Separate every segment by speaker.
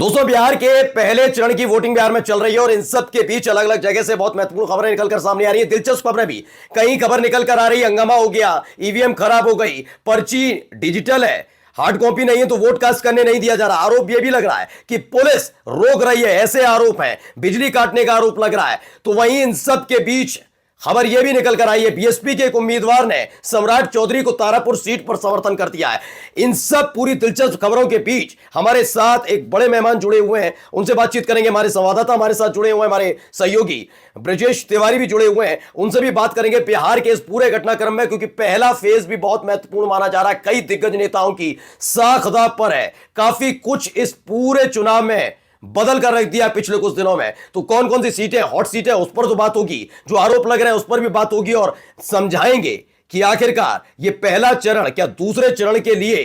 Speaker 1: दोस्तों, बिहार के पहले चरण की वोटिंग बिहार में चल रही है और इन सब के बीच अलग अलग जगह से बहुत महत्वपूर्ण खबरें निकलकर सामने आ रही है। दिलचस्प खबरें भी कई खबर निकलकर आ रही है। हंगामा हो गया, ईवीएम खराब हो गई, पर्ची डिजिटल है, हार्ड कॉपी नहीं है तो वोट कास्ट करने नहीं दिया जा रहा। आरोप यह भी लग रहा है कि पुलिस रोक रही है, ऐसे आरोप हैं। बिजली काटने का आरोप लग रहा है। तो वहीं इन सब के बीच खबर यह भी निकल कर आई है, बीएसपी के एक उम्मीदवार ने सम्राट चौधरी को तारापुर सीट पर समर्थन कर दिया है। इन सब पूरी दिलचस्प खबरों के बीच हमारे साथ एक बड़े मेहमान जुड़े हुए हैं, उनसे बातचीत करेंगे। हमारे संवाददाता हमारे साथ जुड़े हुए हैं, हमारे सहयोगी ब्रजेश तिवारी भी जुड़े हुए हैं, उनसे भी बात करेंगे बिहार के इस पूरे घटनाक्रम में, क्योंकि पहला फेज भी बहुत महत्वपूर्ण माना जा रहा है। कई दिग्गज नेताओं की साख दाव पर है, काफी कुछ इस पूरे चुनाव में बदल कर रख दिया पिछले कुछ दिनों में। तो कौन कौन सी सीटें हॉट सीटें, उस पर तो बात होगी, जो आरोप लग रहे हैं उस पर भी बात होगी, और समझाएंगे कि आखिरकार ये पहला चरण क्या दूसरे चरण के लिए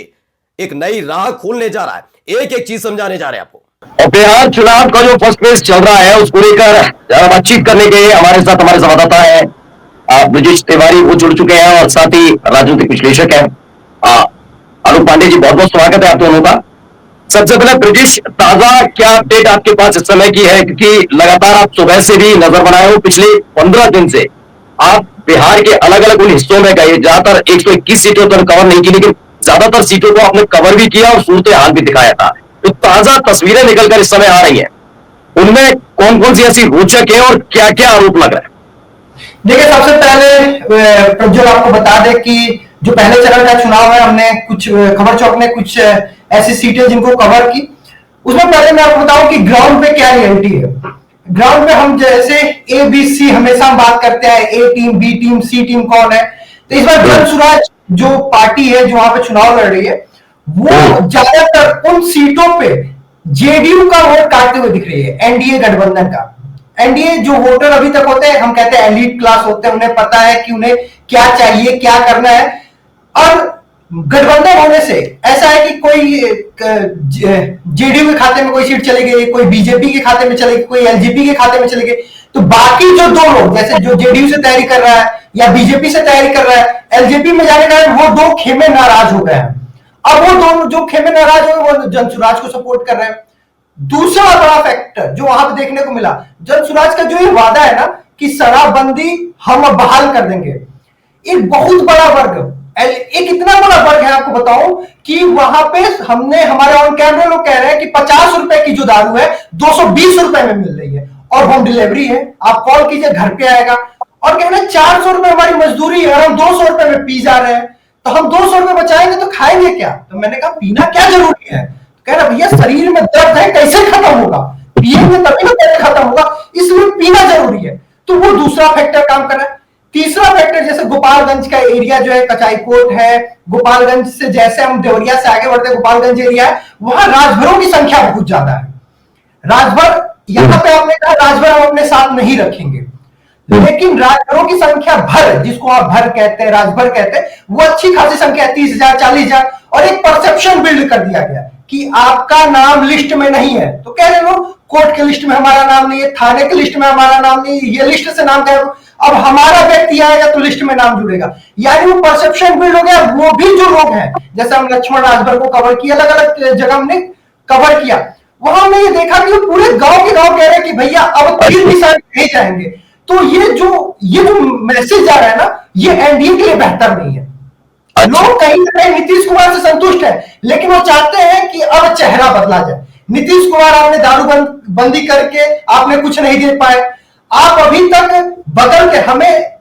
Speaker 1: एक नई राह खोलने जा रहा है। एक एक चीज समझाने जा रहे हैं आपको।
Speaker 2: और बिहार चुनाव का जो फर्स्ट फेज चल रहा है उसको लेकर बातचीत करने के लिए हमारे साथ हमारे संवाददाता है ब्रजेश तिवारी, वो जुड़ चुके हैं, और साथ ही राजनीतिक विश्लेषक है अनूप पांडे जी। बहुत बहुत स्वागत है आप दोनों का। सबसे पहले ब्रजेश, ताजा क्या अपडेट आपके पास इस समय की है, क्योंकि लगातार आप सुबह से भी नजर बनाए हो, पिछले 15 दिन से आप बिहार के अलग अलग उन हिस्सों में गए, ज्यादातर 121 सीटों तो कवर नहीं की, लेकिन ज्यादातर सीटों को आपने कवर भी किया और सूरत हाल भी दिखाया था। तो ताजा तस्वीरें निकलकर इस समय आ रही है, उनमें कौन कौन सी ऐसी रोचक है और क्या क्या आरोप लग रहा है?
Speaker 3: देखिए, सबसे पहले प्रज्वल आपको बता दे कि जो पहले चरण का चुनाव है, हमने कुछ खबर चौक ने कुछ ऐसी सीटें जिनको कवर की। उसमें पहले मैं आपको बताऊं कि ग्राउंड पे क्या रियलिटी है। ग्राउंड पे हम जैसे ए बी सी हमेशा हम बात करते हैं, ए टीम, बी टीम, सी टीम कौन है। तो इस बार जनसुराज जो पार्टी है जो वहां पे चुनाव लड़ रही है, वो ज्यादातर उन सीटों पे जेडीयू का वोट काटते हुए दिख रही है, एनडीए गठबंधन का। एनडीए जो वोटर अभी तक होते हैं, हम कहते हैं एलीट क्लास होते हैं, उन्हें पता है कि उन्हें क्या चाहिए, क्या करना है। और गठबंधन होने से ऐसा है कि कोई जेडीयू के खाते में कोई सीट चली गई, कोई बीजेपी के खाते में चली गई, कोई एलजेपी के खाते में चली गई, तो बाकी जो दो लोग, जैसे जो जेडीयू से तैयारी कर रहा है या बीजेपी से तैयारी कर रहा है, एलजेपी में जाने का वो दो खेमे नाराज हो गए हैं। अब वो दोनों जो खेमे नाराज हो गए वो जनसुराज को सपोर्ट कर रहे हैं। दूसरा बड़ा फैक्टर जो वहां पे देखने को मिला, जनसुराज का जो ये वादा है ना कि शराबबंदी हम बहाल कर देंगे, एक बहुत बड़ा वर्ग, एक इतना बड़ा वर्ग है, आपको बताऊं कि वहां पे हमने हमारे ऑन कैमरे लोग कह रहे हैं कि 50 रुपए की जो दारू है 220 रुपए में मिल रही है, और होम डिलीवरी है, आप कॉल कीजिए घर पे आएगा। और कह रहे हैं 400 रुपए हमारी मजदूरी है और हम 200 रुपए में पी जा रहे हैं, तो हम 200 रुपए बचाएंगे तो खाएंगे क्या? तो मैंने कहा पीना क्या जरूरी है? कह रहा भैया शरीर में दर्द है, कैसे खत्म होगा? पिएंगे तभी ना कैसे खत्म होगा, इसलिए पीना जरूरी है। तो वो दूसरा फैक्टर काम कर रहा है। तीसरा फैक्टर, जैसे गोपालगंज का एरिया जो है, कचाईकोट है, गोपालगंज से जैसे हम देवरिया से आगे बढ़ते हैं, गोपालगंज एरिया है, वहां राजभरों की संख्या बहुत ज्यादा है। राजभर, यहां पे आपने कहा राजभर हम अपने साथ नहीं रखेंगे, लेकिन राजभरों की संख्या भर, जिसको आप भर कहते हैं, राजभर कहते हैं, वो अच्छी खासी संख्या है, 30,000 40,000। और एक परसेप्शन बिल्ड कर दिया गया कि आपका नाम लिस्ट में नहीं है, तो कह रहे लोग कोर्ट के लिस्ट में हमारा नाम नहीं है, थाने के लिस्ट में हमारा नाम नहीं है, ये लिस्ट से नाम कह रहे, अब हमारा व्यक्ति आएगा तो लिस्ट में नाम जुड़ेगा। यानी वो परसेप्शन बिल्ड हो गया। वो भी जो लोग हैं, जैसे हम लक्ष्मण राजभर को कवर किया, अलग अलग जगह हमने कवर किया, वहां हमने ये देखा कि वो पूरे गांव के गांव कह रहे हैं कि भैया अब 3 निशान नहीं जाएंगे। तो ये जो मैसेज आ रहा है ना, ये एनडीए के लिए बेहतर नहीं है। लोग कहीं ना कहीं नीतीश कुमार से संतुष्ट है, लेकिन वो चाहते हैं कि अब चेहरा बदला जाए। नीतीश कुमार, आपने दारूबंदी करके आपने कुछ नहीं दे पाए, आप अभी तक बदल के हमें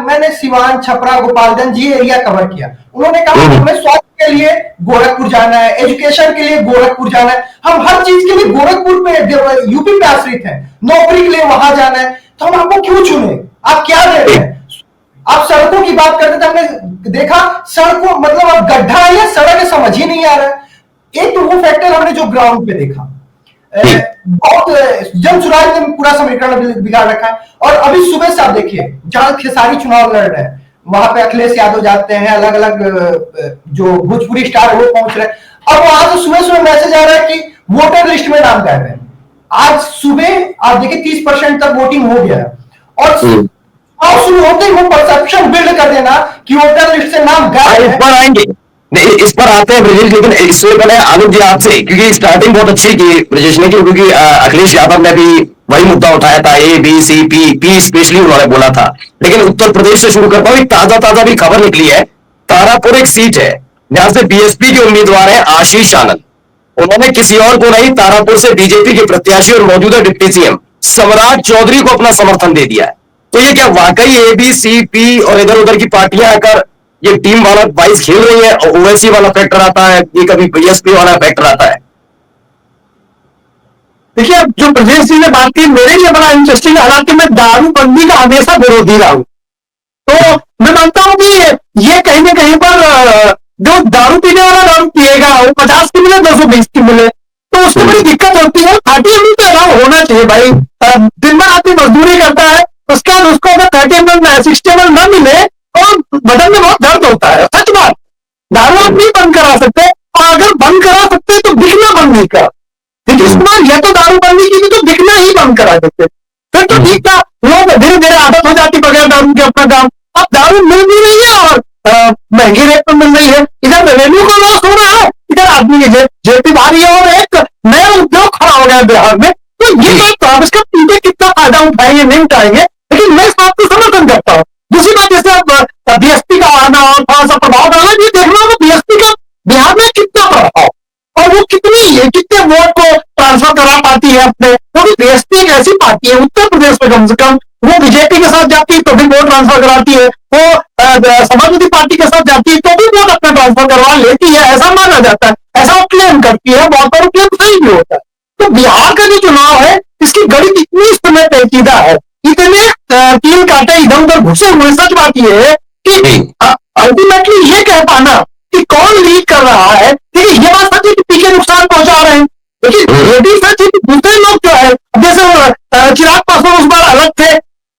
Speaker 3: मैंने सिवान, छपरा, गोपालगंज ये एरिया कवर किया। उन्होंने कहा हमें स्वास्थ्य के लिए गोरखपुर जाना है, एजुकेशन के लिए गोरखपुर जाना है, हम हर चीज के लिए गोरखपुर पे, यूपी पे आश्रित है, नौकरी के लिए वहां जाना है, तो हम आपको क्यों चुने? आप क्या दे रहे हैं? आप सड़कों की बात करते थे, हमने देखा सड़कों, मतलब अब गड्ढा है या सड़क है समझ ही नहीं आ रहा है। एक तो वो फैक्टर हमने जो ग्राउंड पे देखा, बहुत जनसुराज ने पूरा समीकरण बिगाड़ रखा है। और अभी सुबह से आप देखिए, जहां खेसारी चुनाव लड़ रहे हैं, वहां पे अखिलेश यादव जाते हैं, अलग अलग जो भोजपुरी स्टार वो पहुंच रहे हैं। अब वहां से सुबह सुबह मैसेज आ रहा है कि वोटर लिस्ट में नाम गायब है। आज सुबह आप देखिए 30% तक वोटिंग हो गया है, और शुरू होते ही वो परसेप्शन बिल्ड कर देना कि वोटर लिस्ट से नाम गायब है।
Speaker 2: आएंगे नहीं, इस पर आते हैं ब्रजेश, लेकिन इससे पहले आलोक जी आपसे, क्योंकि स्टार्टिंग बहुत अच्छी की ब्रजेश ने की, क्योंकि अखिलेश यादव ने भी वही मुद्दा उठाया था, A B C P specially उन्होंने बोला था। लेकिन उत्तर प्रदेश से शुरू करता हूँ, एक ताजा ताजा भी खबर निकली है। तारापुर एक सीट है जहां से बीएसपी के उम्मीदवार है आशीष आनंद। उन्होंने किसी और को नहीं, तारापुर से बीजेपी के प्रत्याशी और मौजूदा डिप्टी सीएम सम्राट चौधरी को अपना समर्थन दे दिया है। तो ये क्या वाकई एबीसीपी और इधर उधर की पार्टियां आकर ये टीम वाला वाइज खेल रही है, और ओवैसी वाला फैक्टर आता है, ये कभी बीएसपी वाला फैक्टर आता है?
Speaker 4: देखिए, अब जो ब्रजेश जी ने बात की मेरे लिए बड़ा इंटरेस्टिंग, हालांकि मैं दारूबंदी का हमेशा विरोधी रहा हूं, तो मैं मानता हूं कि ये कहीं ना कहीं पर जो दारू पीने वाला दारू पिएगा वो 50 की मिले 220 की मिले तो उसको बड़ी दिक्कत होती है। 30 ml तो अलाउ होना चाहिए भाई। दिन भर आदमी मजदूरी करता है, उसके बाद उसको अगर 30 ml 60 ml न मिले और बदन में बहुत दर्द होता है। सच बात, दारू आप नहीं बंद करा सकते, और अगर बंद करा सकते तो दिखना बंद नहीं करा। नीतीश कुमार या तो दारू बंदी की तो दिखना ही बंद करा देते, फिर तो ठीक था। लोग धीरे धीरे आदत हो जाती बगैर दारू के अपना काम। अब दारू मिल भी रही है और महंगी रेट पर मिल रही है, इधर रेवेन्यू का लॉस हो रहा है, इधर आदमी की जेब भी भारी है, और एक नया उद्योग खड़ा हो गया बिहार में। तो ये बात तो इसका पीछे कितना फायदा उठाएंगे नहीं उठाएंगे, लेकिन मैं इस बात को समर्थन करता हूँ। दूसरी बात, जैसे अब बीएसपी का आना और थोड़ा सा प्रभाव डालना, ये देखना होगा बीएसपी का बिहार में कितना प्रभाव और वो कितने वोट को ट्रांसफर करा पाती है अपने। क्योंकि बीएसपी एक ऐसी पार्टी है उत्तर प्रदेश में, कम से कम वो बीजेपी के साथ जाती है तो भी वोट ट्रांसफर कराती है, वो समाजवादी पार्टी के साथ जाती है तो भी वोट अपना ट्रांसफर करवा लेती है, ऐसा माना जाता है, ऐसा वो क्लेम करती है। बहुत बार क्लेम सही भी होता है। तो बिहार का जो चुनाव है, इसकी गणित इतनी इस समय पेचीदा है, इतने तीन कांटे इधर उधर घुसे हुए। सच बात यह है कि अल्टीमेटली ये कह पाना कि कौन लीड कर रहा है, देखिए ये बात सच है कि पीछे नुकसान पहुंचा रहे हैं, लेकिन ये भी सच है कि दूसरे लोग जो है, जैसे चिराग पासवान उस बार अलग थे,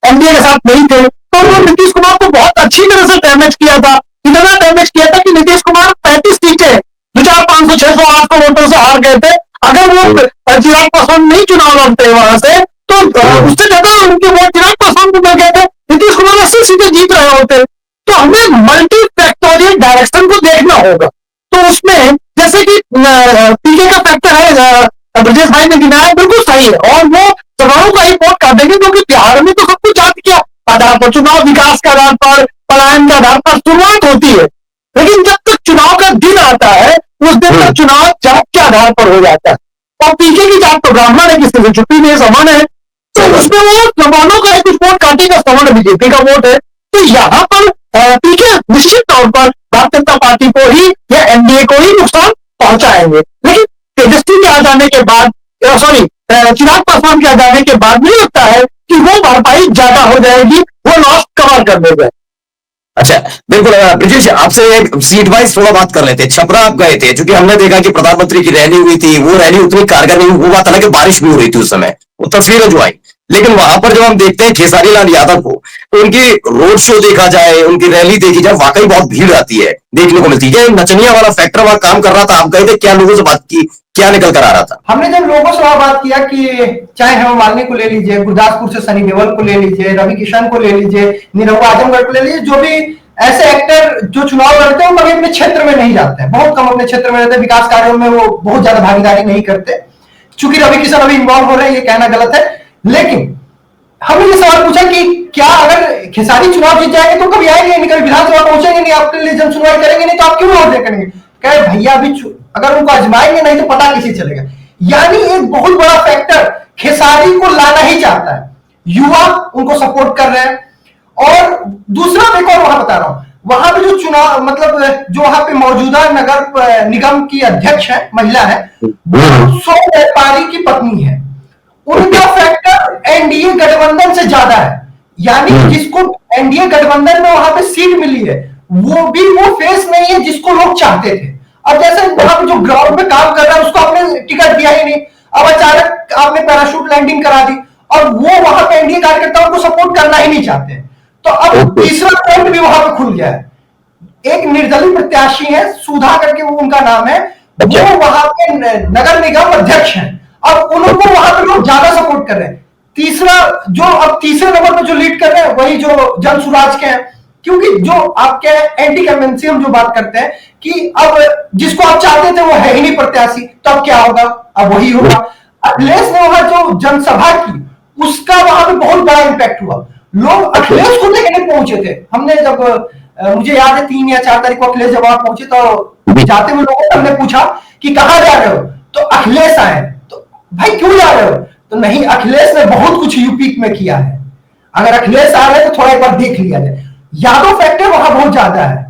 Speaker 4: एनडीए के साथ नहीं थे, तो उन्होंने नीतीश कुमार को बहुत अच्छी तरह से डैमेज किया था। इतना डैमेज किया था कि नीतीश कुमार 35 सीटें 500, 600, 800 वोटों से हार गए थे। अगर वो चिराग पासवान नहीं चुनाव लड़ते वहां से तो उससे ज्यादा उनके वोट चिराग पासवान को मिल गए थे, नीतीश कुमार 80 सीटें जीत रहे होते। तो हमें मल्टी फैक्टोरियल डायरेक्शन को देखना होगा। तो उसमें जैसे कि पीके का फैक्टर है, ब्रजेश भाई ने गिनाया, बिल्कुल सही है, और वो चुनाव का ही वोट काटेंगे, क्योंकि बिहार में तो सब कुछ जाति के आधार पर, चुनाव विकास के आधार पर, पलायन के आधार पर शुरुआत होती है, लेकिन जब तक चुनाव का दिन आता है उस दिन तक चुनाव जात के आधार पर हो जाता है। और पीके की जात तो ब्राह्मण है, किसी से छुट्टी नहीं, समान है, तो उसमें वो सवर्णों का कुछ वोट काटेगा, सवर्ण बीजेपी का वोट है। तो यहाँ पर पीके निश्चित तौर पर भारतीय जनता पार्टी को ही या एनडीए को ही नुकसान पहुंचाएंगे, लेकिन तेजस्वी के आ जाने के बाद, चिराग पासवान के आ जाने के बाद नहीं लगता है कि वो भरपाई ज्यादा हो जाएगी, वो लॉस कवर कर देगा।
Speaker 2: अच्छा, बिल्कुल ब्रिजेश, आपसे सीट वाइज थोड़ा बात कर लेते हैं। छपरा आप गए थे, क्योंकि हमने देखा कि प्रधानमंत्री की रैली हुई थी, वो रैली उतनी कारगर नहीं हुई। वो बात अलग है, बारिश भी हो रही थी उस समय, वो तस्वीरें जो आई। लेकिन वहां पर जब हम देखते हैं खेसारी लाल यादव को, तो उनकी रोड शो देखा जाए, उनकी रैली देखी जाए, वाकई बहुत भीड़ आती है, देखने को मिलती है। नचनिया वाला फैक्टर वहां काम कर रहा था। आप गए थे, क्या लोगों से बात की, क्या निकल कर आ रहा था?
Speaker 3: हमने जब लोगों से बात किया कि चाहे हेमा मालिनी को ले लीजिए, गुरदासपुर से सनी देओल को ले लीजिए, रवि किशन को ले लीजिए, निरहुआ आजमगढ़ को ले लीजिए, जो भी ऐसे एक्टर जो चुनाव लड़ते हैं वो कभी अपने क्षेत्र में नहीं जाते हैं, बहुत कम अपने क्षेत्र में रहते हैं, विकास कार्यों में वो बहुत ज्यादा भागीदारी नहीं करते। चूंकि रवि किशन अभी इन्वॉल्व हो रहे हैं, ये कहना गलत है, लेकिन हमने ये सवाल पूछा कि क्या अगर खेसारी चुनाव जीत जाएंगे तो कभी आएंगे नहीं, कभी विधानसभा पहुंचेंगे नहीं, आपके लिए जन सुनवाई करेंगे नहीं, तो आप क्यों वोट करेंगे? कहे भैया अभी अगर उनको आजमाएंगे नहीं तो पता किसी चलेगा। यानी एक बहुत बड़ा फैक्टर खेसारी को लाना ही चाहता है, युवा उनको सपोर्ट कर रहे हैं। और दूसरा एक और वहां बता रहा हूं, वहां पे जो चुनाव मतलब जो वहां पे मौजूदा नगर निगम की अध्यक्ष है, महिला है, सो व्यापारी की पत्नी है, उनका फैक्टर एनडीए गठबंधन से ज्यादा है। यानी जिसको एनडीए गठबंधन में वहां पे सीट मिली है, वो भी वो फेस नहीं है जिसको लोग चाहते थे। अब जैसे वहां पे जो ग्राउंड में काम कर रहा है उसको आपने टिकट दिया ही नहीं, अब अचानक आपने पैराशूट लैंडिंग करा दी, और वो वहां पे एनडीए कार्यकर्ताओं को सपोर्ट करना ही नहीं चाहते। तो अब तीसरा पॉइंट भी वहां पे खुल गया है। एक निर्दलीय प्रत्याशी है, सुधा करके वो उनका नाम है, वो वहां पे नगर निगम अध्यक्ष है, अब उनको वहां पे लोग ज्यादा सपोर्ट कर रहे हैं। तीसरा जो अब तीसरे नंबर पर जो लीड कर रहे हैं वही जो जन सुराज के हैं, क्योंकि जो आपके एंटी कन्वेंसी हम जो बात करते हैं कि अब जिसको आप चाहते थे वो है ही नहीं प्रत्याशी, तो अब क्या होगा, अब वही होगा। अखिलेश ने वहां जो जनसभा की उसका वहां पे बहुत बड़ा इंपैक्ट हुआ, लोग अखिलेश को लेकर नहीं पहुंचे थे। हमने जब मुझे याद है 3 या 4 तारीख को अखिलेश जब वहां पहुंचे तो जाते हुए लोगों से हमने पूछा कि कहां जा रहे हो, तो अखिलेश आए। तो भाई क्यों जा रहे हो, तो नहीं अखिलेश ने बहुत कुछ यूपी में किया है, अगर अखिलेश आ रहे हैं तो थोड़ा एक बार देख लिया जाए। यादव फैक्टर वहां बहुत ज्यादा है।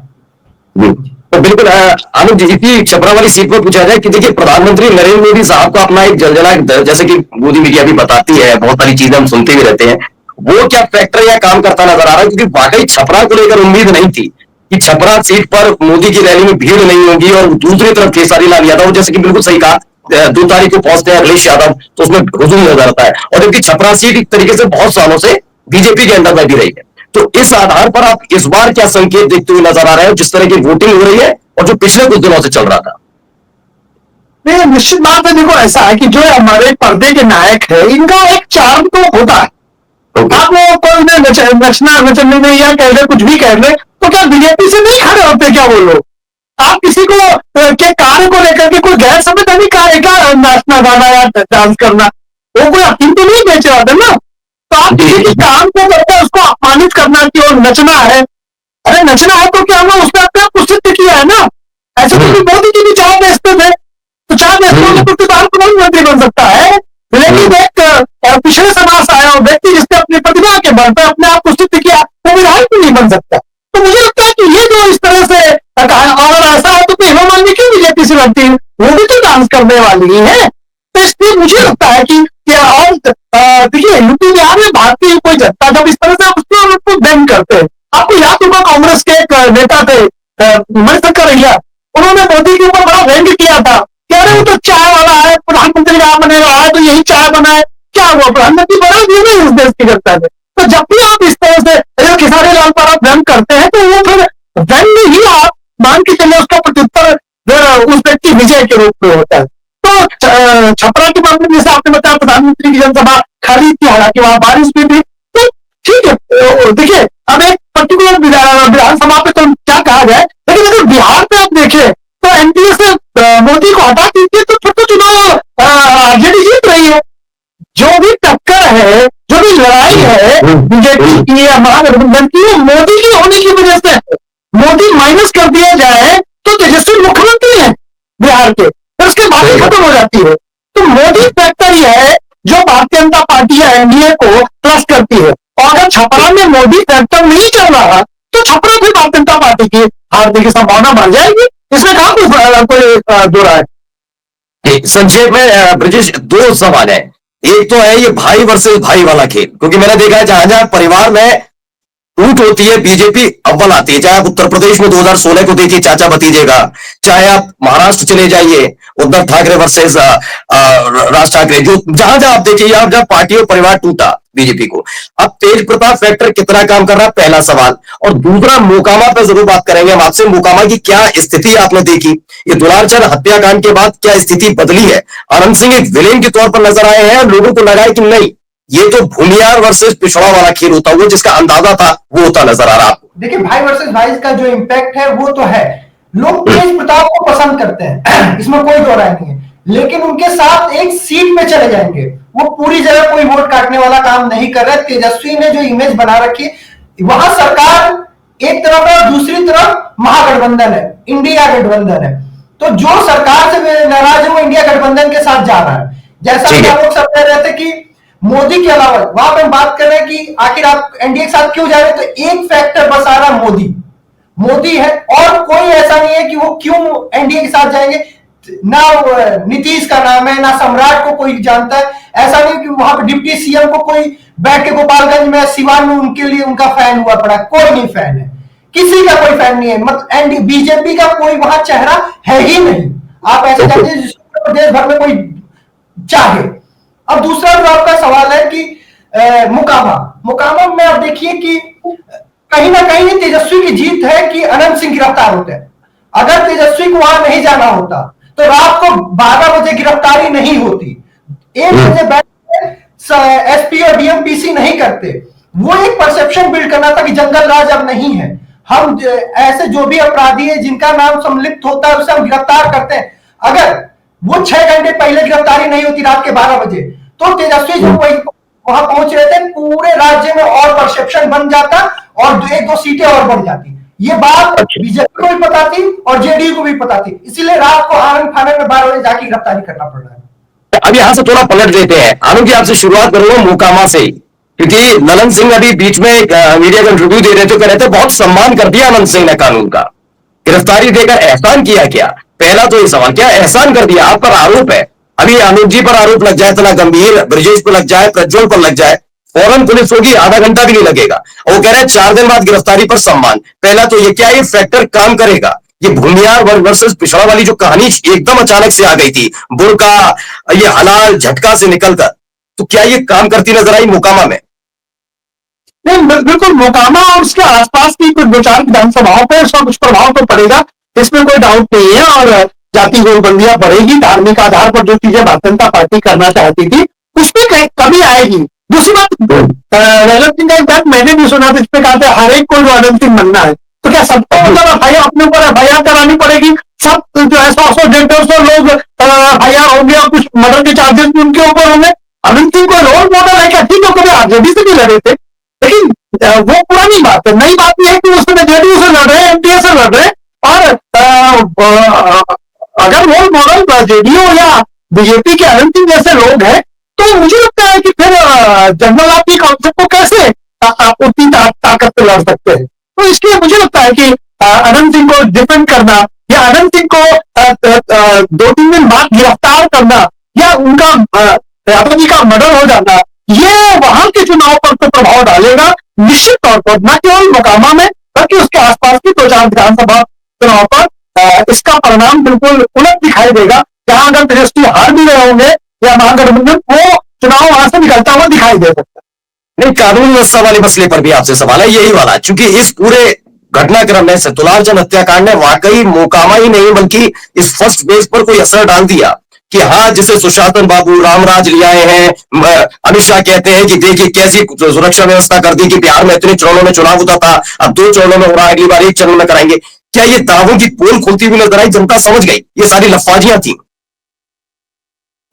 Speaker 2: तो बिल्कुल आनंद जी, इसी छपरा वाली सीट पर पूछा जाए कि देखिए प्रधानमंत्री नरेंद्र मोदी साहब का अपना एक जलजला, जैसे कि मोदी मीडिया भी बताती है, बहुत सारी चीजें हम सुनते भी रहते हैं, वो क्या फैक्टर या काम करता नजर आ रहा है? क्योंकि वाकई छपरा को लेकर उम्मीद नहीं थी कि छपरा सीट पर मोदी की रैली में भीड़ नहीं होगी, और दूसरी तरफ खेसारी लाल यादव, जैसे कि बिल्कुल सही कहा, 2 तारीख को पहुंचते हैं अखिलेश यादव, तो उसमें हुजूम नजर आता है। और जबकि छपरा सीट एक तरीके से बहुत सालों से बीजेपी के अंदर बैठी रही है, तो इस आधार पर आप इस बार क्या संकेत देखते हुए नजर आ रहे हैं, जिस तरह की वोटिंग हो रही है और जो पिछले कुछ दिनों से चल रहा था?
Speaker 4: नहीं, निश्चित बात है। देखो ऐसा है कि जो हमारे पर्दे के नायक है, इनका एक चार्म तो होता है। आप लोग कोई नचना नचने में या कह ले कुछ भी कह ले, तो क्या बीजेपी से नहीं खड़े होते क्या वो लोग? आप किसी को के कार्य को लेकर के कोई गैर संवैधानिक कार्य क्या नाचना गाना या डांस करना, वो कोई अपील तो नहीं बेच रहा था ना। तो आप किसी के काम को करके उसको अपमानित करना कि वो नचना है, अरे नचना है तो क्या हमने उसने अपने आप सिद्ध किया है ना। ऐसे तो मोदी जी भी चाय बेचते थे, तो चाय बेचते होने पर प्रधानमंत्री बन सकता है, लेकिन एक पिछले समाज से आया व्यक्ति जिसने अपनी प्रतिभा के बल पर अपने आप को सिद्ध किया, वो विधायक भी नहीं बन सकता। तो मुझे लगता है कि ये जो इस तरह से और ऐसा है तो हेमा मालिनी क्यों बीजेपी से लड़ती है, वो भी तो डांस करने वाली ही है। तो इसलिए मुझे लगता है कि और देखिए यूपी बिहार में भारतीय कोई जनता जब इस तरह से उसको बैन करते हैं, आपको याद होगा कांग्रेस के एक नेता थे मणिशंकर अय्यर, उन्होंने मोदी के ऊपर बड़ा व्यंग किया था कि अरे वो तो चाय वाला है, प्रधानमंत्री का बने रहा है तो यही चाय बनाए, क्या हुआ प्रधानमंत्री बना दिए नहीं इस देश की जनता ने। तो जब भी आप इस तरह से खेसारी लाल पर आप व्यंग करते हैं तो वो फिर व्यंग ही आप मान के चले उसका प्रत्युत्तर उस व्यक्ति विजय के रूप में होता है। तो छपरा के मामले में जैसे आपने बताया प्रधानमंत्री की जनसभा खाली थी, हालांकि वहां बारिश भी थी, तो ठीक है। देखिए अब एक पर्टिकुलर विधानसभा पे तो क्या कहा जाए, लेकिन अगर बिहार पे आप देखें तो एनडीए से मोदी को हटा दीजिए तो फिर तो चुनाव आरजेडी जीत रही है। जो भी टक्कर है, जो भी लड़ाई है बीजेपी की या महागठबंधन की, वो मोदी की होने की वजह से मोदी माइनस कर दिया जाए तो तेजस्वी मुख्यमंत्री है बिहार के, फिर उसके बाद ही खत्म हो जाती है। तो मोदी फैक्टर ही है जो भारतीय जनता पार्टी या एनडीए को प्लस करती है। और अगर छपरा में मोदी फैक्टर नहीं चल रहा तो छपरा फिर भारतीय जनता पार्टी की हारने की संभावना बढ़ जाएगी, इसमें कहां कोई दो राय।
Speaker 2: संक्षेप में ब्रजेश, 2 सवाल है। एक तो है ये भाई वर्सेस भाई वाला खेल, क्योंकि मैंने देखा है जहां जहां परिवार में टूट होती है बीजेपी अव्वल आती है। चाहे आप उत्तर प्रदेश में 2016 को देखिए चाचा भतीजे का, चाहे आप महाराष्ट्र चले जाइए उद्धव ठाकरे वर्सेस राज ठाकरे, जो जहां जहां आप देखिए आप जहां पार्टी और परिवार टूटा बीजेपी को। अब तेज प्रताप फैक्टर कितना काम कर रहा है, पहला सवाल। और दूसरा मोकामा पे जरूर बात करेंगे हम आपसे, मोकामा की क्या स्थिति आपने देखी, ये दुलारचंद हत्याकांड के बाद क्या स्थिति बदली है? आनंद सिंह एक विलेन के तौर पर नजर आए हैं, लोगों को लगा है कि नहीं ये तो भूमियार वर्सेस पिछड़ा वाला खेल होता हुआ जिसका अंदाजा था वो होता नजर आ रहा आपको।
Speaker 3: देखिए भाई वर्सेस भाई का जो इम्पैक्ट है वो तो है, लोग तेज प्रताप को पसंद करते हैं इसमें कोई दो राय नहीं है, लेकिन उनके साथ एक सीट पे चले जाएंगे, वो पूरी जगह कोई वोट काटने वाला काम नहीं कर रहे। तेजस्वी ने जो इमेज बना रखी है, वहां सरकार एक तरफ है और दूसरी तरफ महागठबंधन है, इंडिया गठबंधन है। तो जो सरकार से नाराज है वो इंडिया गठबंधन के साथ जा रहा है। जैसा कि आप लोग सब कह रहे थे कि मोदी के अलावा, वहां पे हम बात कर रहे हैं कि आखिर आप एनडीए के साथ क्यों जा रहे हैं, तो एक फैक्टर बस आ रहा मोदी है, और कोई ऐसा नहीं है कि वो क्यों एनडीए के साथ जाएंगे। ना नीतीश का नाम है, ना सम्राट को कोई जानता है, ऐसा नहीं कि वहां पर डिप्टी सीएम को कोई बैठ के गोपालगंज में सिवान में उनके लिए उनका फैन हुआ पड़ा, कोई नहीं फैन है, किसी का कोई फैन नहीं है। मतलब बीजेपी का कोई वहां चेहरा है ही नहीं। आप ऐसे कहते हैं जिसको देश भर में कोई चाहे। अब दूसरा जो आपका सवाल है कि मुकामा में आप देखिए कि कहीं ना कहीं तेजस्वी की जीत है कि अनंत सिंह गिरफ्तार होते हैं। अगर तेजस्वी को वहां नहीं जाना होता तो रात को 12 बजे गिरफ्तारी नहीं होती, 1 बजे बैठ एसपी और डीएमपीसी नहीं करते। वो एक परसेप्शन बिल्ड करना था कि जंगल राज अब नहीं है, हम ऐसे जो भी अपराधी है जिनका नाम सम्मिलित होता है उसे हम गिरफ्तार करते हैं। अगर वो 6 घंटे पहले गिरफ्तारी नहीं होती रात के 12 बजे, तो तेजस्वी जो वहां पहुंच रहे थे, पूरे राज्य में और परसेप्शन बन जाता और 1-2 सीटें और बढ़ जाती। ये बात बीजेपी को भी पता थी और जेडीयू को भी पता थी, इसीलिए रात को आनंद फानंद में 12 बजे जाके गिरफ्तारी करना पड़ रहा है।
Speaker 2: अब यहां से थोड़ा पलट देते हैं। आनंद जी, आपसे शुरुआत करूंगा मोकामा से, क्योंकि ललन सिंह अभी बीच में एक मीडिया को इंटरव्यू दे रहे थे, कह रहे थे बहुत सम्मान कर दिया आनंद सिंह ने कानून का, गिरफ्तारी देकर एहसान किया क्या? पहला तो ये सवाल, क्या एहसान कर दिया? आप पर आरोप है, अभी आनंद जी पर आरोप लग जाए इतना गंभीर, ब्रजेश पर लग जाए, प्रज्वल पर लग जाए, फौरन पुलिस होगी, आधा घंटा भी नहीं लगेगा। वो कह रहे हैं 4 दिन बाद गिरफ्तारी पर सम्मान। पहला तो ये, क्या ये फैक्टर काम करेगा? ये भूमियार वर्ग वर्सेस पिछड़ा वाली जो कहानी एकदम अचानक से आ गई थी, बुर्का, ये हलाल झटका से निकलकर, तो क्या ये काम करती नजर आई मोकामा में?
Speaker 4: नहीं, बिल्कुल मोकामा और उसके आसपास की कुछ 2-4 विधानसभाओं पर इसका कुछ प्रभाव तो पड़ेगा, इसमें कोई डाउट नहीं है। और जाति गोलबंदियां बढ़ेगी, धार्मिक आधार पर जो चीजें भारतीय जनता पार्टी करना चाहती थी उसमें कमी आएगी। दूसरी बात, ललन सिंह का एक बात मैंने भी सुना था, इसमें कहा था हर एक को जो आनंद सिंह बनना है, तो क्या सबको मतलब एफआईआर अपने ऊपर एफआईआर करानी पड़ेगी? सब जो है 100-100, 150 लोग एफआईआर होंगे और कुछ मर्डर के चार्जेस भी उनके ऊपर होंगे। आनंद सिंह कोई रोल मॉडल है क्या? ठीक है, कभी आरजेडी से भी लड़े थे, लेकिन वो पुरानी बात है। नई बात यह है कि उसमें जेडीयू से लड़ रहे हैं, एनडीए से लड़ रहे हैं, और अगर रोल मॉडल जेडीयू या बीजेपी के आनंद सिंह जैसे लोग हैं, तो मुझे लगता है कि फिर जनरल आप की कॉन्सेप्ट को कैसे आप उतनी ताकत से लड़ सकते हैं। तो इसलिए मुझे लगता है कि आनंद सिंह को डिफेंड करना या आनंद सिंह को 2-3 दिन बाद गिरफ्तार करना या उनका यादव जी का मर्डर हो जाना, ये वहां के चुनाव पर तो प्रभाव डालेगा निश्चित तौर पर, न केवल मोकामा में बल्कि उसके आसपास की 2-4 विधानसभा चुनाव पर इसका परिणाम बिल्कुल उलट दिखाई देगा। जहां अगर तेजस्वी हार भी रहे होंगे या महागठबंधन, वो चुनाव वहां से निकलता हुआ दिखाई दे सकता है।
Speaker 2: नहीं, कानून व्यवस्था वाले मसले पर भी आपसे सवाल है, यही वाला, क्योंकि इस पूरे घटनाक्रम में सेतुलार्जन हत्याकांड ने वाकई मोकामा ही नहीं बल्कि इस फर्स्ट फेज पर कोई असर डाल दिया कि हाँ, जिसे सुशासन बाबू रामराज ले आए हैं, अमित शाह कहते हैं कि देखिए कैसी सुरक्षा व्यवस्था कर दी कि बिहार में इतने चरणों में चुनाव होता था, अब 2 चरणों में हो रहा है, अगली बार 1 चरण में कराएंगे। क्या ये दावों की पोल खुलती हुई नजर आई? जनता समझ गई ये सारी लफाजियां थी?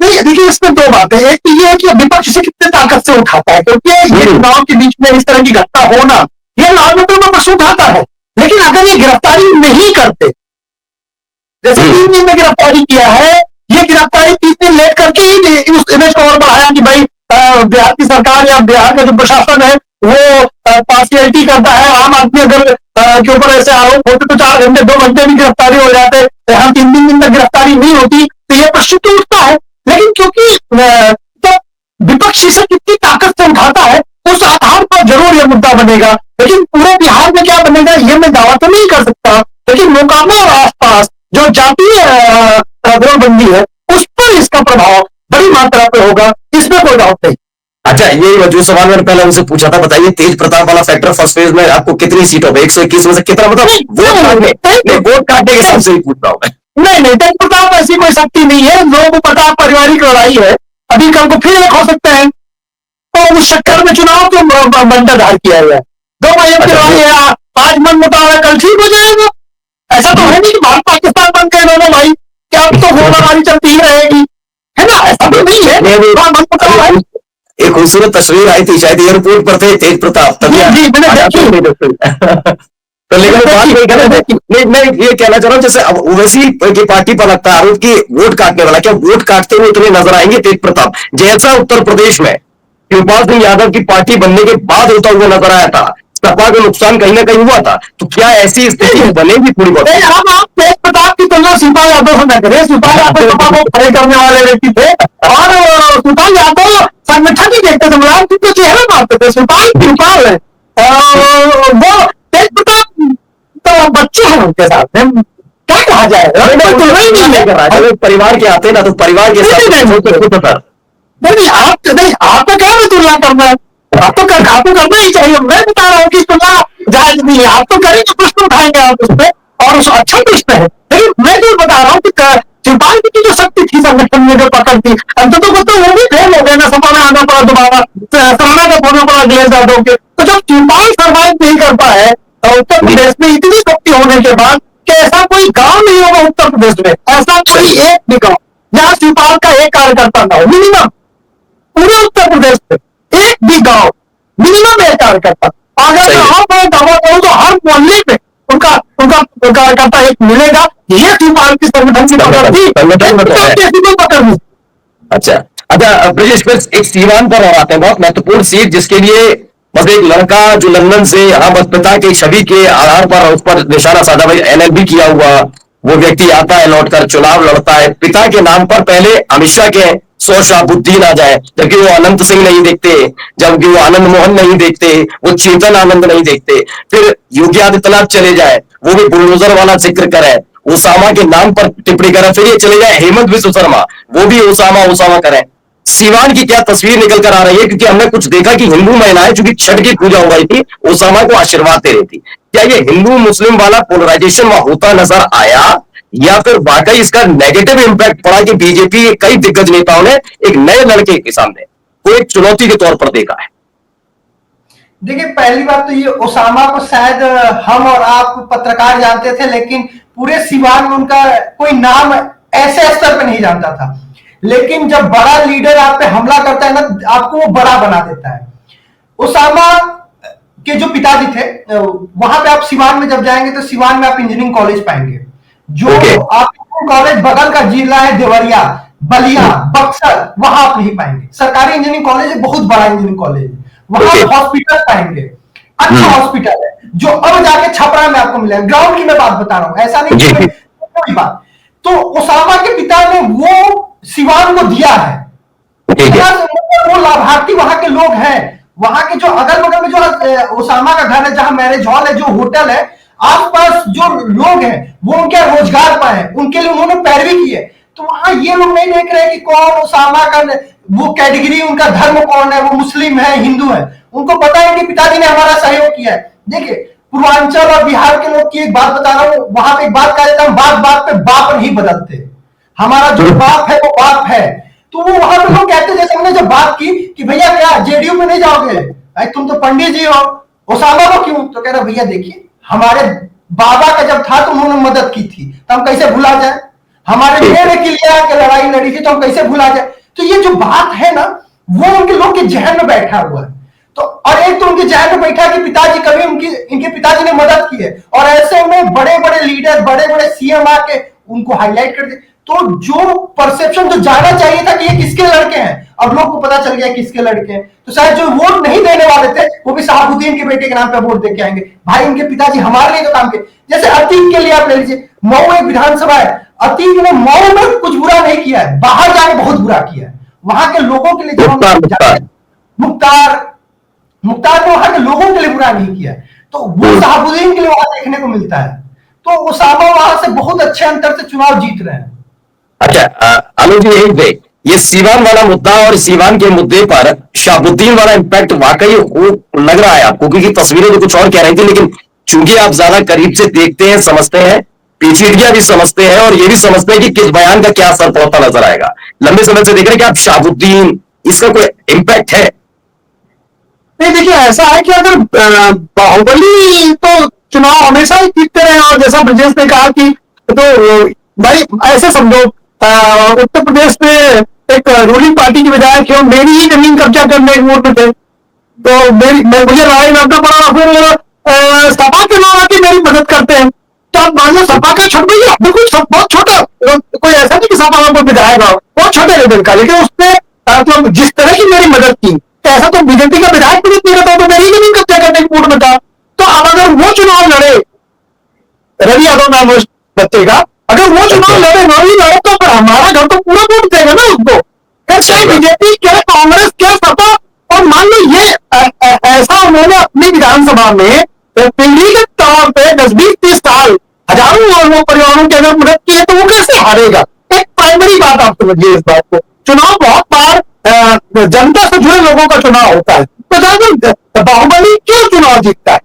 Speaker 4: नहीं, देखिए इसमें 2 बातें, एक तो ये है कि विपक्ष से कितने ताकत से उठाता है, क्योंकि ये चुनाव के बीच में इस तरह की घटना होना ये राजनीति में प्रश्न उठाता है। लेकिन अगर ये गिरफ्तारी नहीं करते, जैसे 3 दिन में गिरफ्तारी किया है, ये गिरफ्तारी 3 दिन लेट करके ही उस इमेज को और बढ़ाया कि भाई बिहार की सरकार या बिहार का जो प्रशासन है वो पार्शियलिटी करता है। आम आदमी अगर के ऊपर ऐसे आरोप होते तो 4 घंटे 2 घंटे में गिरफ्तारी हो जाते, यहाँ 3 दिन तक गिरफ्तारी नहीं होती, तो ये प्रश्न तो उठता है। लेकिन क्योंकि तो विपक्ष इसे कितनी ताकत से उठाता है, उस आधार पर जरूर यह मुद्दा बनेगा। लेकिन पूरे बिहार में क्या बनेगा ये मैं दावा तो नहीं कर सकता, लेकिन मोकामा और आसपास जो जातीय गोलबंदी है उस पर इसका प्रभाव बड़ी मात्रा पे होगा, इसमें कोई डाउट नहीं।
Speaker 2: अच्छा, ये जो सवाल मैंने पहले उनसे पूछा था, बताइए तेज प्रताप वाला फैक्टर फर्स्ट फेज में आपको कितनी सीटों पे 121 में से कितना, मतलब वोट काटने के हिसाब से ही पूछ रहा हूं मैं।
Speaker 4: नहीं, तेज प्रताप ऐसी कोई शक्ति नहीं है, लोगों को पता पारिवारिक लड़ाई है, अभी कल को फिर एक हो सकता है, तो उस चक्कर में चुनाव को बंटाधार किया गया। 2 महीने की लड़ाई है, आज मन मुताबिक है, कल ठीक हो जाएगा। ऐसा तो है नहीं कि भारत पाकिस्तान बन गए दोनों भाई, क्या अब तो गोलाबारी चलती ही रहेगी, है ना? ऐसा तो नहीं है, मन मुताबिक है।
Speaker 2: एक खूबसूरत तस्वीर आई थी, शायद एयरपोर्ट पर थे तेज प्रताप, तभी तो लेकिन बात मैं ये कहना चाह रहा हूँ, जैसे अब ओवैसी की पार्टी पर लगता है आरोप की वोट काटने वाला, क्या वोट काटते हुए उतने नजर आएंगे तेज प्रताप जैसा उत्तर प्रदेश में शिवपाल सिंह यादव की पार्टी बनने के बाद होता हुआ नजर आया था? सपा का नुकसान कहीं ना कहीं हुआ था, तो क्या ऐसी स्थिति बनेगी थोड़ी बहुत?
Speaker 4: हम आप तेज प्रताप की तुलना शिवपाल यादव से न करें। शिवपाल यादव सपा को खड़े करने वाले व्यक्ति थे, और शिवपाल यादव संगठन ही देखते थे, मुलायम सिंह को चेहरा मारते थे। शिवपाल है, वो तेज प्रताप तो बच्चे हैं उनके साथ, क्या कहा जाए,
Speaker 2: परिवार के आते ना, तो परिवार के साथ
Speaker 4: नहीं, आपको क्या में तुलना करना है? आपको करना ही चाहिए। मैं बता रहा हूँ कि तुलना जायज नहीं है, आप तो करेंगे, प्रश्न उठाएंगे आप उस पर, और उस अच्छा प्रश्न है। लेकिन मैं जो बता रहा हूँ कि शिवपाल की जो शक्ति थी संगठन में, जो पकड़ थी, अंततः वो भी फेल हो गए ना, सपा में आना पड़ा दोबारा, सराहना का होना पड़ा अखिलेश यादव के। तो जब शिवपाल सर्वाइव नहीं करता है उत्तर प्रदेश में इतनी शक्ति होने के बाद कि ऐसा कोई गांव नहीं होगा उत्तर प्रदेश में, ऐसा कोई एक भी गांव जहां शिवपाल का एक कार्यकर्ता ना हो, मिनिमम पूरे उत्तर प्रदेश में एक भी गांव मिनिमम एक कार्यकर्ता। अगर मैं दावा करूं तो हर मोहल्ले में उनका उनका कार्यकर्ता एक मिलेगा। ये शिवपाल की संगठन की पकड़ थी, पकड़ नहीं।
Speaker 2: अच्छा अच्छा ब्रिजेश, फिर एक सीवान पर और आते हैं, बहुत महत्वपूर्ण सीट जिसके लिए बस एक लड़का जो लंदन से यहाँ बस पिता की छवि के आधार पर उस पर निशाना साधा, भाई एलएलबी किया हुआ वो व्यक्ति आता है, लौटकर चुनाव लड़ता है, पिता के नाम पर पहले अमित शाह के 100 शहाबुद्दीन आ जाए, जबकि वो अनंत सिंह नहीं देखते, जबकि वो आनंद मोहन नहीं देखते, वो चेतन आनंद नहीं देखते, फिर योगी आदित्यनाथ चले जाए, वो भी बुलडोजर वाला जिक्र करे, उसामा के नाम पर टिप्पणी करे, फिर ये चले जाए हेमंत विश्व शर्मा, वो भी उसामा उसामा करें। सीवान की क्या तस्वीर निकल कर आ रही है, क्योंकि हमने कुछ देखा कि हिंदू महिलाएं चूंकि छठ की पूजा हो गई थी, उसामा को आशीर्वाद दे रही थी। क्या ये हिंदू मुस्लिम वाला पोलराइजेशन वहां होता नजर आया, या फिर वाकई इसका नेगेटिव इंपैक्ट पड़ा कि बीजेपी के कई दिग्गज नेताओं ने एक नए लड़के के सामने को एक चुनौती के तौर पर देखा है?
Speaker 3: देखिए, पहली बात तो ये ओसामा को शायद हम और आप पत्रकार जानते थे, लेकिन पूरे सीवान में उनका कोई नाम ऐसे स्तर पे नहीं जानता था। लेकिन जब बड़ा लीडर आप पे हमला करता है ना, आपको वो बड़ा बना देता है। ओसामा के जो पिताजी थे, वहां पे आप सीवान में जब जाएंगे तो सीवान में आप इंजीनियरिंग कॉलेज पाएंगे, जो आप कॉलेज बगल का जिला है देवरिया, बलिया, बक्सर, वहां आप नहीं पाएंगे। सरकारी इंजीनियरिंग कॉलेज है, बहुत बड़ा इंजीनियरिंग कॉलेज है, वहां हॉस्पिटल पाएंगे, अच्छा हॉस्पिटल है, जो अब जाके छपरा में आपको मिलेगा। ग्राउंड की मैं बात बता रहा हूं, ऐसा नहीं कोई बात। तो ओसामा के पिता ने वो सीवान को दिया है, वो लाभार्थी वहां के लोग हैं, वहां के जो अगल बगल में जो ओसामा का घर है, जहां मैरिज हॉल है, जो होटल है, आसपास जो लोग हैं वो उनके रोजगार पाए, उनके लिए उन्होंने पैरवी की है। तो वहां ये लोग नहीं देख रहे कि कौन ओसामा का वो कैटेगरी, उनका धर्म कौन है, वो मुस्लिम है हिंदू है, उनको पता है कि पिताजी ने हमारा सहयोग किया है। देखिए, पूर्वांचल और बिहार के लोग की एक बात बता रहा हूं, वहां पे एक बात कहा जाता है, बात बात पे बाप नहीं बदलते, हमारा जो बाप है वो बाप है। तो वो वहां पे लोग कहते, जैसे हमने जब बात की कि भैया क्या जेडीयू में नहीं जाओगे, भाई तुम तो पंडित जी हो, ओसामा को क्यों? तो कह रहा भैया देखिए, हमारे बाबा का जब था तो उन्होंने मदद की थी, तो हम कैसे भुला जाए, हमारे मेरे के लिए आके लड़ाई लड़ी थी तो हम कैसे भुला जाए। तो ये जो बात है ना, वो उनके लोग के जहन में बैठा हुआ है। तो और एक तो उनके जहन में बैठा कि पिताजी कभी इनके पिताजी ने मदद की है, और ऐसे में बड़े बड़े लीडर, बड़े बड़े सीएम आके उनको हाईलाइट कर दे। तो जो परसेप्शन जो जाना चाहिए था कि ये किसके लड़के हैं, अब लोग को पता चल गया किसके लड़के हैं। तो शायद जो वोट नहीं देने वाले थे वो भी शहाबुद्दीन के बेटे के नाम पे वोट दे के आएंगे। भाई इनके पिताजी हमारे लिए तो काम किए। जैसे अतीक के लिए आप ले लीजिए, मऊ एक विधानसभा है, अतीक ने मऊ में कुछ बुरा नहीं किया है, बाहर जाके बहुत बुरा किया है। वहां के लोगों के लिए मुख्तार ने वहां के लोगों के लिए बुरा नहीं किया है, तो वो शहाबुद्दीन के लिए वहां देखने को मिलता है। तो ओसामा वहां से बहुत अच्छे अंतर से चुनाव जीत रहे हैं।
Speaker 2: अच्छा आलोक जी, यही देख ये सीवान वाला मुद्दा और सीवान के मुद्दे पर शहाबुद्दीन वाला इंपैक्ट वाकई लग रहा है आपको, क्योंकि तस्वीरें तो कुछ और कह रही थी, लेकिन चूंकि आप ज्यादा करीब से देखते हैं, समझते हैं, पेचीदगियां भी समझते हैं और ये भी समझते हैं कि किस बयान का क्या असर पड़ता नजर आएगा। लंबे समय से देख रहे हैं कि आप शहाबुद्दीन, इसका कोई इंपैक्ट है?
Speaker 4: नहीं, देखिए ऐसा है कि अगर बाहुबली तो चुनाव हमेशा ही जीतते रहे, और जैसा ब्रजेश ने कहा कि तो भाई ऐसे समझो, उत्तर प्रदेश में एक रूलिंग पार्टी की विधायक है, मेरी ही जमीन कब्जा करने के मूड में थे, तो मुझे लड़ाई लड़ना पड़ा, फिर सपा के लोग आके मेरी मदद करते हैं। तो आप मान लो सपा का छोड़ दीजिए, बिल्कुल बहुत छोटा, कोई ऐसा नहीं कि सपा में कोई विधायक हो, बहुत छोटे लेवल का, लेकिन उसने मतलब जिस तरह की मेरी मदद की, तो ऐसा तो बीजेपी का विधायक मदद नहीं करता, तो मेरी जमीन कब्जा करने के मूड में था। तो अब अगर वो चुनाव लड़े, रवि यादव नाम उस बच्चे का, अगर वो चुनाव लड़े, नहीं लड़े, तो फिर हमारा घर तो पूरा वोट देगा ना उसको। फिर चाहे बीजेपी क्या, कांग्रेस क्या, सपा, और मान लो ये ऐसा उन्होंने अपनी विधानसभा में पीढ़ी के तौर पर 10-20-30 साल हजारों परिवारों के अगर मदद की है, तो वो कैसे हारेगा? एक प्राइमरी बात आप समझिए इस बात को। चुनाव बहुत बार जनता से जुड़े लोगों का चुनाव होता है, तो बाहुबली क्यों चुनाव जीतता है?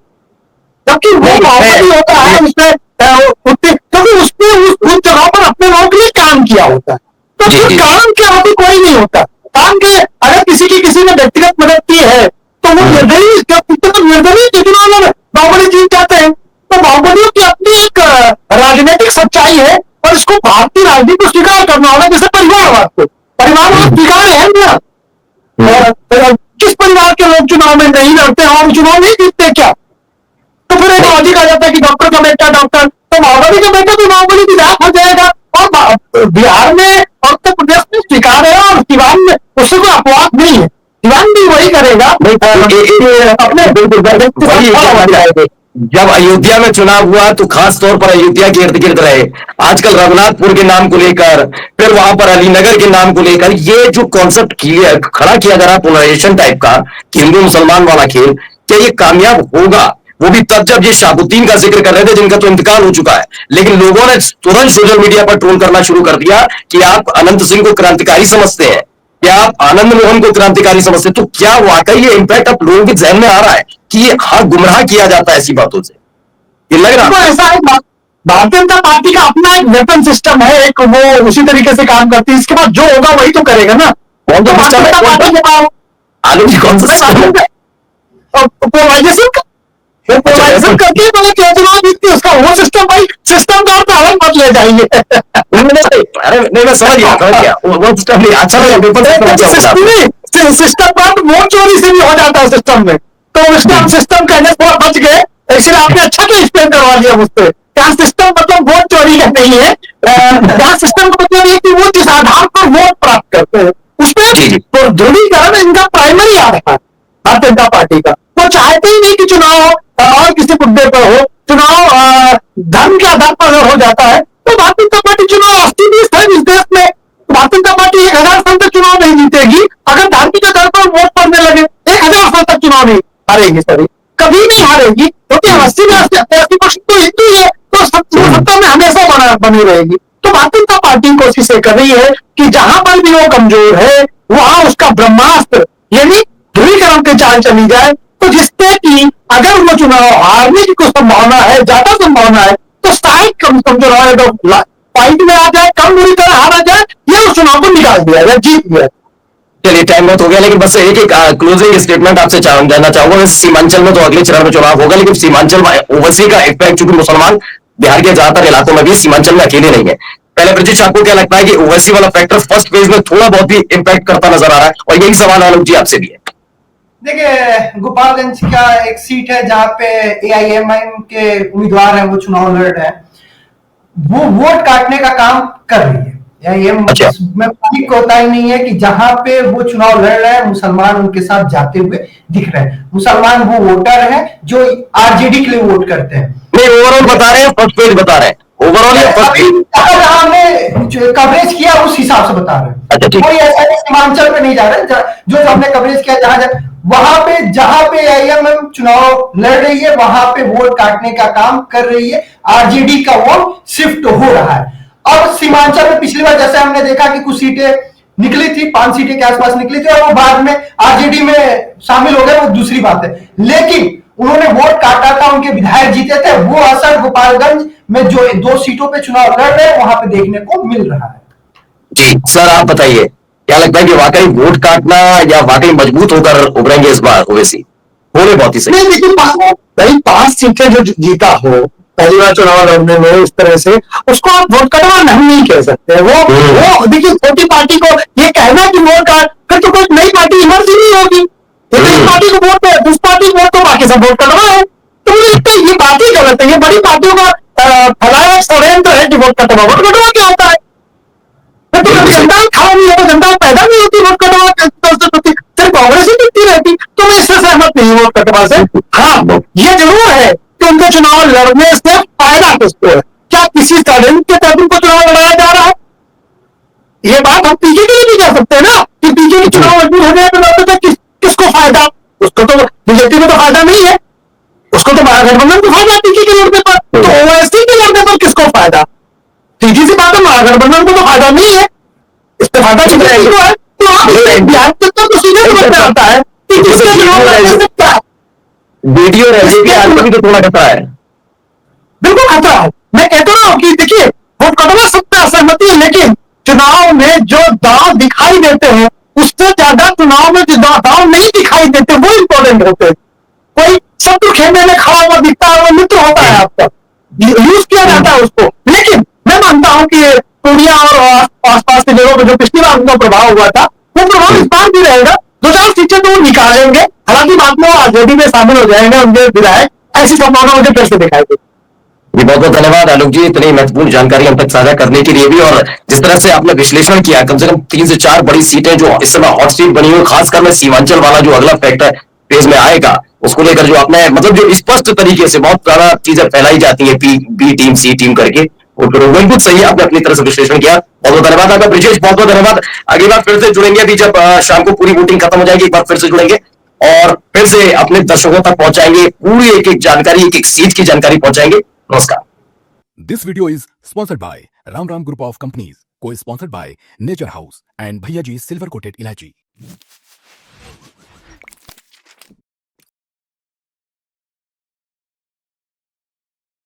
Speaker 4: जबकि वो बाहुबली होता है, उसने क्योंकि उसने उस जगह पर अपने लोगों के लिए काम किया होता है। तो फिर काम के आगे कोई नहीं होता। काम के अगर किसी ने व्यक्तिगत मदद की है, तो वो निर्दलीय चुनाव में बाहुबली जीत जाते हैं। जिसको भारतीय राजनीति को स्वीकार करना होगा, जैसे परिवारवाद को, परिवारवाद स्वीकार है ना, और किस परिवार के लोग चुनाव में नहीं लड़ते हैं और चुनाव नहीं जीतते क्या? तो फिर एक लॉजिक आ जाता है कि डॉक्टर का बेटा डॉक्टर, तो माओवादी का बेटा तो माओवादी विधायक हो जाएगा। और बिहार में और उत्तर प्रदेश में स्वीकार है, और सिवान में उससे कोई अपवाद नहीं है, सिवान भी वही करेगा अपने
Speaker 2: जब अयोध्या में चुनाव हुआ तो खास तौर पर अयोध्या के इर्द गिर्द रहे, आजकल रघुनाथपुर के नाम को लेकर, फिर वहां पर अलीनगर के नाम को लेकर ये जो कॉन्सेप्ट खड़ा किया जा रहा है पोलराइजेशन टाइप का, कि हिंदू मुसलमान वाला खेल, क्या ये कामयाब होगा? वो भी तब जब ये शाहबुद्दीन का जिक्र कर रहे थे जिनका तो इंतकाल हो चुका है, लेकिन लोगों ने तुरंत सोशल मीडिया पर ट्रोल करना शुरू कर दिया कि आप अनंत सिंह को क्रांतिकारी समझते हैं, क्या आप आनंद मोहन को क्रांतिकारी समझते हैं? तो क्या वाकई ये इंपैक्ट अब लोगों के जहन में आ रहा है कि हाँ गुमराह किया जाता है ऐसी बातों से? ये लग रहा है
Speaker 4: ऐसा है। भारतीय जनता पार्टी का अपना एक वेपन सिस्टम है, एक वो उसी तरीके से काम करती है, इसके बाद जो होगा वही तो करेगा ना।
Speaker 2: कौन सा
Speaker 4: भारतीय जनता पार्टी के पास
Speaker 2: आलू जी कौन सा
Speaker 4: पोलराइजेशन करके मतलब क्या चुनाव जीतती है, उसका वो सिस्टम, भाई सिस्टम का और अलग मत ले जाइए।
Speaker 2: अरे नहीं, मैं समझ गया वो सिस्टम नहीं अच्छा लगा,
Speaker 4: सिस्टम का वोट चोरी से भी हो जाता है सिस्टम में, तो उसका हम सिस्टम कहने थोड़ा बच गए, इसलिए आपने अच्छा तो एक्सप्लेन करवा दिया मुझसे। यहाँ सिस्टम मतलब वोट चोरी का नहीं है, यहाँ सिस्टम का मतलब ये कि वो जिस आधार पर वोट प्राप्त करते हैं उसमें तो ध्रुवीकरण इनका प्राइमरी आधार है भारतीय जनता पार्टी का। वो चाहते ही नहीं कि चुनाव और किसी मुद्दे पर हो, चुनाव धर्म के आधार पर अगर हो जाता है तो भारतीय जनता पार्टी चुनाव 80-20 है इस देश में, भारतीय जनता पार्टी 1000 साल तक चुनाव नहीं जीतेगी अगर धार्मिक आधार पर वोट पड़ने लगे। 1000 साल तक चुनाव नहीं हारेगी, सभी कभी नहीं हारेगी, क्योंकि 80 में 80% तो हिंदू है, तो सत्ता में हमेशा बनी रहेगी। तो भारतीय जनता पार्टी कोशिश कर रही है कि जहां पर भी वो कमजोर है वहां उसका ब्रह्मास्त्र यानी ध्रुवीकरण की चाल चली जाए, तो जिससे कि अगर वो चुनाव हारने की कोई संभावना है, ज्यादा संभावना है, तो शायद कमजोर है तो फाइट में आ जाए, कम बुरी तरह हारा जाए, या उस चुनाव को निकाल दिया जाए, जीत गया।
Speaker 2: चलिए टाइम बहुत हो गया, लेकिन बस एक क्लोजिंग स्टेटमेंट आपसे जानना चाहूंगा। सीमांचल में तो अगले चरण में चुनाव होगा, लेकिन सीमांचल में ओवैसी का इम्पैक्ट, चूंकि मुसलमान बिहार के ज्यादातर इलाकों में भी सीमांचल में अकेले नहीं है। पहले ब्रजेश आपको क्या लगता है कि ओवैसी वाला फैक्टर फर्स्ट फेज में थोड़ा बहुत भी इम्पैक्ट करता नजर आ रहा है? और यही सवाल आलोक जी आपसे भी है।
Speaker 3: देखिए, गोपालगंज का एक सीट है जहां पे AIMIM के उम्मीदवार हैं, वो चुनाव लड़ रहे हैं, वो वोट काटने का काम कर रही है।
Speaker 2: अच्छा।
Speaker 3: में पानी होता ही नहीं है कि जहां पे वो चुनाव लड़ रहे हैं मुसलमान उनके साथ जाते हुए दिख रहे हैं। मुसलमान वो वोटर है जो RJD के लिए वोट करते हैं।
Speaker 2: नहीं, ओवरऑल बता रहे हैं, फर्स्ट पेज बता रहे हैं, ओवरऑल
Speaker 3: हमने कवरेज किया उस हिसाब से बता रहे हैं।
Speaker 2: अच्छा, ठीक।
Speaker 3: कोई ऐसा नहीं सीमांचल पे नहीं जा रहे, जो हमने कवरेज किया जहां पे AIMIM चुनाव लड़ रही है वहां पे वोट काटने का काम कर रही है, RJD का वोट शिफ्ट हो रहा है। और सीमांचल में पिछली बार जैसे हमने देखा कि कुछ सीटें निकली थी, 5 सीटें के आसपास निकली थी, और वो बाद में RJD में शामिल हो गए, वो दूसरी बात है, लेकिन उन्होंने वोट काटा था, उनके विधायक जीते थे, वो असर गोपालगंज में जो 2 सीटों पे चुनाव लड़ रहे हैं वहां पे देखने को मिल रहा है।
Speaker 2: जी सर, आप बताइए क्या लगता है कि वाकई वोट काटना या वाकई मजबूत होकर उभरेंगे इस बार ओवैसी? थोड़े बहुत ही सही।
Speaker 4: नहीं, लेकिन भाई 5 सीटें जो जीता हो पहली बार चुनाव लड़ने में इस तरह से, उसको आप वोट कटवा नहीं कह सकते। वो देखिए, छोटी पार्टी को ये कहना कि वोट काट, फिर तो कोई नई पार्टी इमर्ज ही नहीं होगी। इस पार्टी को वोट है, उस पार्टी को वोट, तो बाकी सब वोट कटवा है। तो मुझे लगता है ये बात ही गलत है। ये बड़ी पार्टियों का फैलाया षड्यंत्र है कि वोट कटवा क्या होता है? तो जनता खड़ा नहीं है तो जनता पैदा नहीं होती वोट कटवा, सिर्फ कांग्रेस ही टिकती रहती। तो मैं इससे सहमत नहीं वोट कटवा से। हाँ, ये जरूर है कि उनके चुनाव लड़ने से फायदा किसको है? क्या किसी षड्यंत्र के तहत उनको चुनाव लड़ाया जा रहा है? ये बात हम पीके के लिए भी कह सकते हैं ना कि पीके के चुनाव मजबूत होने पर लड़ते थे, किसको फायदा? उसको तो बीजेपी को तो फायदा नहीं है, उसको तो महागठबंधन को फायदा पीके के लड़ने पर। तो ओवैसी के लड़ने पर किसको फायदा? सीधी सी बात है, महागठबंधन को तो फायदा नहीं है, इस पर फायदा बीजेपी को है। तो आप बिहार तो सीधे समझ में आता है कि किसके चुनाव लड़ने से क्या
Speaker 2: बीडीओ और एलजेपी आज भी तो थोड़ा खतरा है।
Speaker 4: बिल्कुल खतरा है। मैं कहता हूं कि देखिए, वोट कटवा सकता है, सहमति है, लेकिन चुनाव में जो दांव दिखाई देते हैं उससे ज्यादा चुनाव में जो दांव नहीं दिखाई देते वो इंपॉर्टेंट होते हैं। कोई शत्रु खेमे में खड़ा हुआ दिखता है, वो मित्र होता है आपका, यूज किया जाता है उसको। लेकिन मैं मानता हूं कि पूर्णिया और आसपास के जगहों पर जो पिछली बार उनका प्रभाव हुआ था वो प्रभाव इस बार भी रहेगा। 2-4 सीटें तो वो निकालेंगे, हालांकि बाद में वो आरजेडी में शामिल हो जाएंगे उनके विधायक, ऐसी संभावना मुझे फिर से दिखाई देती।
Speaker 2: जी बहुत बहुत धन्यवाद आलोक जी, इतनी महत्वपूर्ण जानकारी हम तक साझा करने के लिए भी, और जिस तरह से आपने विश्लेषण किया, कम से कम 3 से 4 बड़ी सीटें जो इस समय हॉट सीट बनी हुई, खासकर में सीमांचल वाला जो अगला फैक्टर फेज में आएगा उसको लेकर जो आपने मतलब जो स्पष्ट तरीके से बहुत ज्यादा चीजें फैलाई जाती है बी टीम सी टीम करके, वो बिल्कुल सही है, आपने अपनी तरह से विश्लेषण किया। बहुत बहुत धन्यवाद आपका ब्रिजेश, बहुत बहुत धन्यवाद। अगली बार फिर से जुड़ेंगे, अभी जब शाम को पूरी वोटिंग खत्म हो जाएगी एक बार फिर से जुड़ेंगे और फिर से अपने दर्शकों तक पहुंचाएंगे पूरी एक एक जानकारी, एक एक सीट की जानकारी पहुंचाएंगे। नमस्कार।
Speaker 5: This video is sponsored by Ram Ram Group of Companies, co-sponsored by Nature House and Bhaiya Ji Silver Coated Ilaichi.